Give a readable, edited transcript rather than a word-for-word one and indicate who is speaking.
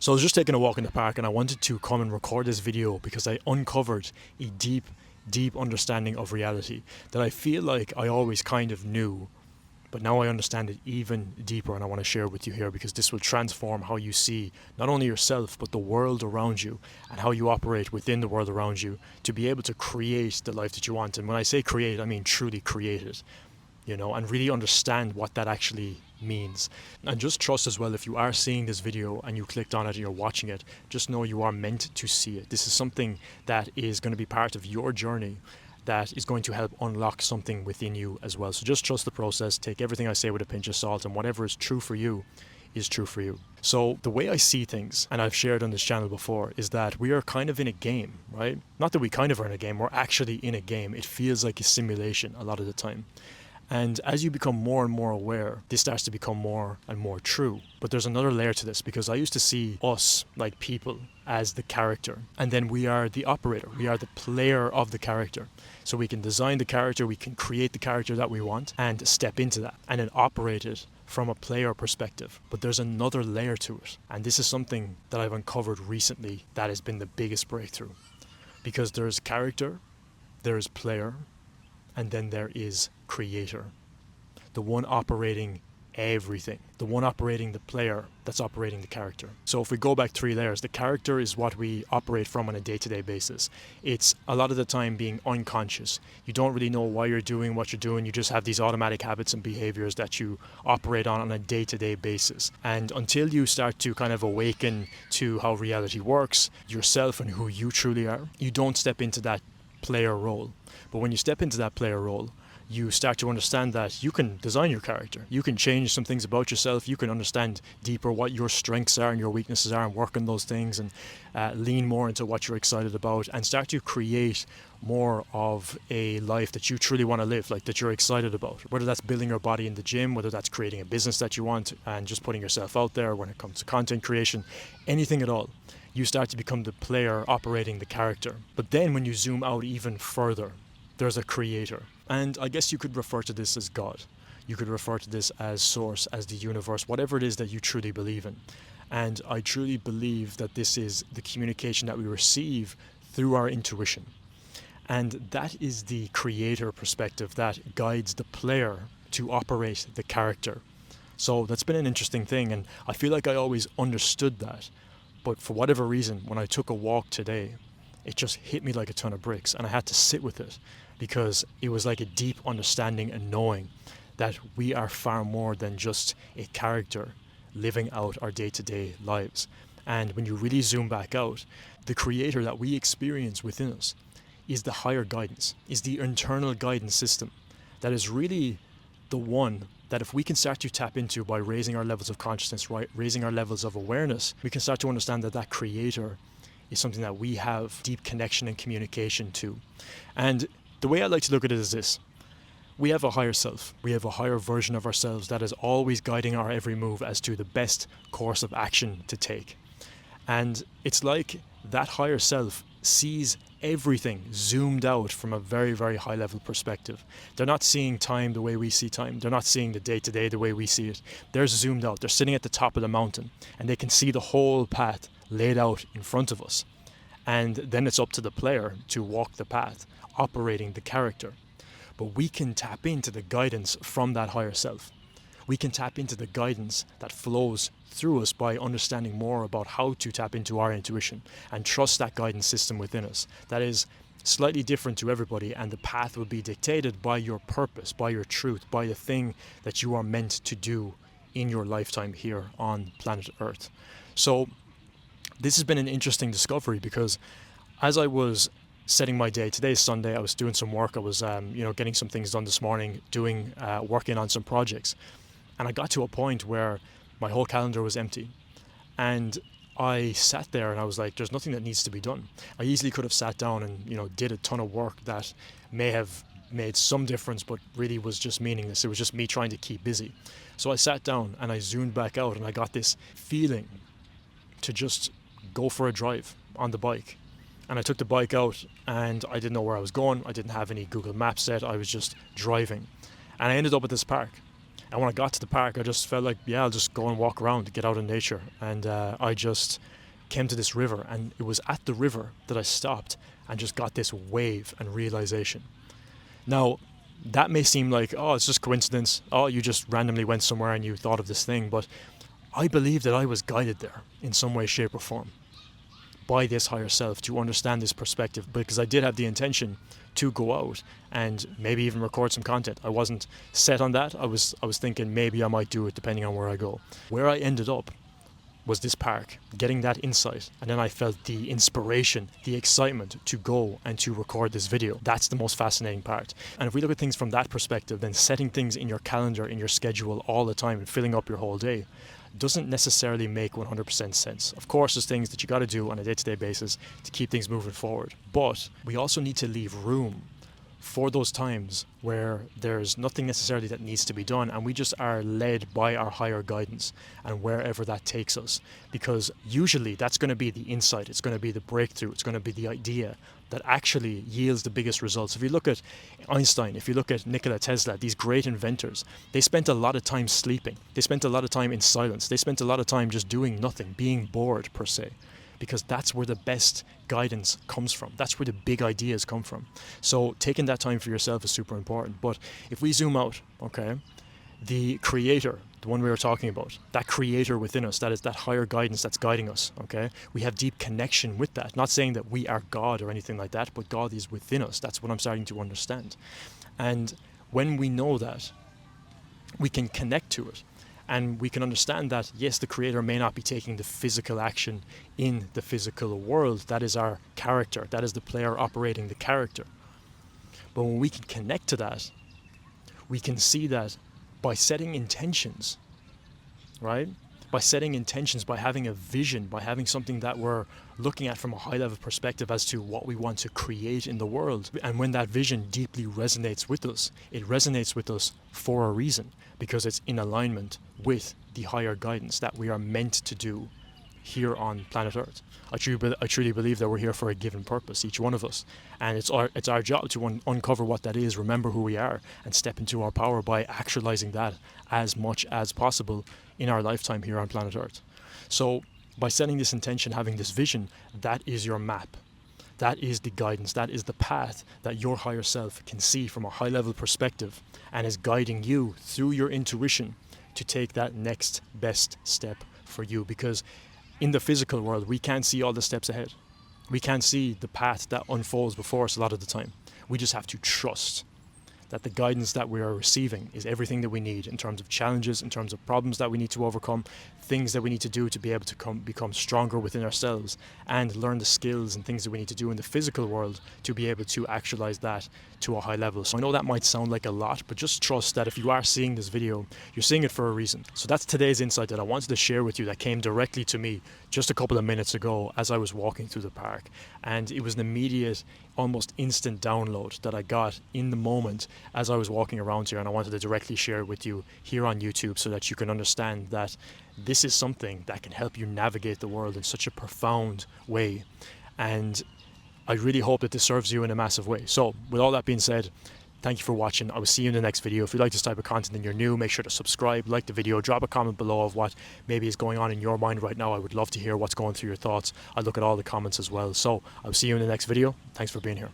Speaker 1: So I was just taking a walk in the park and I wanted to come and record this video because I uncovered a deep understanding of reality that I feel like I always kind of knew, but now I understand it even deeper, and I want to share with you here because this will transform how you see not only yourself but the world around you and how you operate within the world around you to be able to create the life that you want. And when I say create, I mean truly create it, and really understand what that actually means. And just trust as well, if you are seeing this video and you clicked on it and you're watching it, just know you are meant to see it. This is something that is going to be part of your journey that is going to help unlock something within you as well. So just trust the process, take everything I say with a pinch of salt, and whatever is true for you is true for you. So the way I see things, and I've shared on this channel before, is that we are kind of in a game, right? Not that we kind of are in a game, we're actually in a game. It feels like a simulation a lot of the time. And as you become more and more aware, this starts to become more and more true. But there's another layer to this, because I used to see us, like people, as the character. And then we are the operator. We are the player of the character. So we can design the character, we can create the character that we want and step into that and then operate it from a player perspective. But there's another layer to it. And this is something that I've uncovered recently that has been the biggest breakthrough. Because there's character, there is player, and then there is creator, the one operating everything, the one operating the player that's operating the character. So if we go back 3 layers, the character is what we operate from on a day-to-day basis. It's a lot of the time being unconscious. You don't really know why you're doing what you're doing. You just have these automatic habits and behaviors that you operate on a day-to-day basis. And until you start to kind of awaken to how reality works, yourself and who you truly are, you don't step into that player role. But when you step into that player role, you start to understand that you can design your character. You can change some things about yourself. You can understand deeper what your strengths are and your weaknesses are and work on those things and lean more into what you're excited about and start to create more of a life that you truly want to live, like that you're excited about. Whether that's building your body in the gym, whether that's creating a business that you want and just putting yourself out there when it comes to content creation, anything at all. You start to become the player operating the character. But then when you zoom out even further, there's a creator. And I guess you could refer to this as God. You could refer to this as source, as the universe, whatever it is that you truly believe in. And I truly believe that this is the communication that we receive through our intuition. And that is the creator perspective that guides the player to operate the character. So that's been an interesting thing, and I feel like I always understood that. But for whatever reason, when I took a walk today, it just hit me like a ton of bricks, and I had to sit with it because it was like a deep understanding and knowing that we are far more than just a character living out our day-to-day lives. And when you really zoom back out, the creator that we experience within us is the higher guidance, is the internal guidance system that is really the one that if we can start to tap into by raising our levels of consciousness, right, raising our levels of awareness, we can start to understand that that creator is something that we have deep connection and communication to. And the way I like to look at it is this. We have a higher self. We have a higher version of ourselves that is always guiding our every move as to the best course of action to take. And it's like that higher self sees everything zoomed out from a very, very high level perspective. They're not seeing time the way we see time. They're not seeing the day-to-day the way we see it. They're zoomed out. They're sitting at the top of the mountain and they can see the whole path laid out in front of us. And then it's up to the player to walk the path, operating the character. But we can tap into the guidance from that higher self. We can tap into the guidance that flows through us by understanding more about how to tap into our intuition and trust that guidance system within us. That is slightly different to everybody, and the path will be dictated by your purpose, by your truth, by the thing that you are meant to do in your lifetime here on planet Earth. So this has been an interesting discovery because as I was setting my day, today's Sunday, I was doing some work. I was getting some things done this morning, working on some projects. And I got to a point where my whole calendar was empty. And I sat there and I was like, there's nothing that needs to be done. I easily could have sat down and, did a ton of work that may have made some difference, but really was just meaningless. It was just me trying to keep busy. So I sat down and I zoomed back out and I got this feeling to just go for a drive on the bike. And I took the bike out and I didn't know where I was going. I didn't have any Google Maps set. I was just driving. And I ended up at this park. And when I got to the park, I just felt like, yeah, I'll just go and walk around, get out in nature. And I just came to this river, and it was at the river that I stopped and just got this wave and realization. Now, that may seem like, oh, it's just coincidence. Oh, you just randomly went somewhere and you thought of this thing. But I believe that I was guided there in some way, shape, or form by this higher self to understand this perspective, because I did have the intention to go out and maybe even record some content. I wasn't set on that. I was thinking maybe I might do it depending on where I go. Where I ended up was this park, getting that insight, and then I felt the inspiration, the excitement to go and to record this video. That's the most fascinating part. And if we look at things from that perspective, then setting things in your calendar, in your schedule all the time and filling up your whole day doesn't necessarily make 100% sense. Of course, there's things that you got to do on a day-to-day basis to keep things moving forward, but we also need to leave room for those times where there's nothing necessarily that needs to be done, and we just are led by our higher guidance and wherever that takes us, because usually that's going to be the insight, it's going to be the breakthrough, it's going to be the idea that actually yields the biggest results. If you look at Einstein, if you look at Nikola Tesla, these great inventors, they spent a lot of time sleeping, they spent a lot of time in silence, they spent a lot of time just doing nothing, being bored per se, because that's where the best guidance comes from. That's where the big ideas come from. So taking that time for yourself is super important. But if we zoom out, okay, the creator, the one we were talking about, that creator within us, that is that higher guidance that's guiding us, okay, we have deep connection with that. Not saying that we are God or anything like that, but God is within us. That's what I'm starting to understand. And when we know that, we can connect to it. And we can understand that, yes, the creator may not be taking the physical action in the physical world. That is our character. That is the player operating the character. But when we can connect to that, we can see that by setting intentions, right? By setting intentions, by having a vision, by having something that we're looking at from a high level perspective as to what we want to create in the world. And when that vision deeply resonates with us, it resonates with us for a reason, because it's in alignment with the higher guidance that we are meant to do here on planet Earth. I truly believe that we're here for a given purpose, each one of us. And it's our job to uncover what that is, remember who we are, and step into our power by actualizing that as much as possible in our lifetime here on planet Earth. So by setting this intention, having this vision, that is your map. That is the guidance, that is the path that your higher self can see from a high level perspective and is guiding you through your intuition to take that next best step for you. Because in the physical world, we can't see all the steps ahead. We can't see the path that unfolds before us a lot of the time. We just have to trust that the guidance that we are receiving is everything that we need in terms of challenges, in terms of problems that we need to overcome, things that we need to do to be able to become stronger within ourselves, and learn the skills and things that we need to do in the physical world to be able to actualize that to a high level. So I know that might sound like a lot, but just trust that if you are seeing this video, you're seeing it for a reason. So that's today's insight that I wanted to share with you, that came directly to me just a couple of minutes ago as I was walking through the park. And it was an immediate, almost instant download that I got in the moment as I was walking around here, and I wanted to directly share it with you here on YouTube so that you can understand that this is something that can help you navigate the world in such a profound way. And I really hope that this serves you in a massive way. So with all that being said, thank you for watching. I will see you in the next video. If you like this type of content and you're new, make sure to subscribe, like the video, drop a comment below of what maybe is going on in your mind right now. I would love to hear what's going through your thoughts. I look at all the comments as well. So I'll see you in the next video. Thanks for being here.